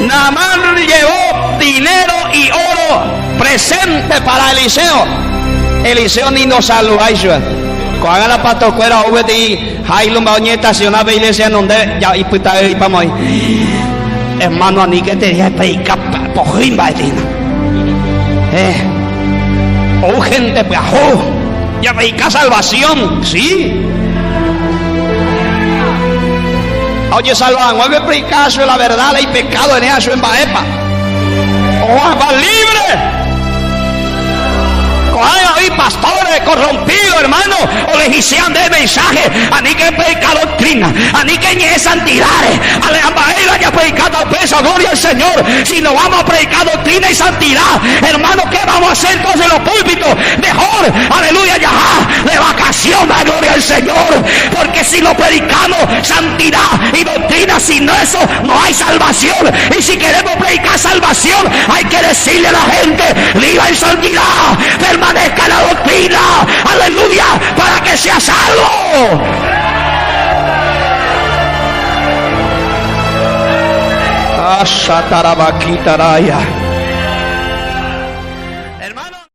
Naamán llevó dinero y oro presente para Eliseo. Eliseo ni nos saludó. Cuando la pato cuera obedí, Jailum va a estacionar la iglesia en donde ya y puta y vamos ahí. Hermano, a mí que te dije predicar por rimba oh gente viajó ya predicar salvación, sí. Oye, salvan, vuelve a predicar sobre la verdad y pecado en eso en Baepa. Oh, va libre. Hay pastores corrompidos, hermano, o legician de mensaje, a ni que predicar doctrina, a ni que ñe santidades, a la ya predicado peso, gloria al Señor. Si no vamos a predicar doctrina y santidad, hermano, ¿qué vamos a hacer entonces en los púlpitos? Mejor, aleluya, ya, de vacaciones, gloria al Señor, porque si no predicamos santidad y doctrina, sin eso no hay salvación. Y si queremos predicar salvación, hay que decirle a la gente, viva en santidad, permanezca la doctrina, aleluya, para que sea salvo. Ashatarabakitaraya.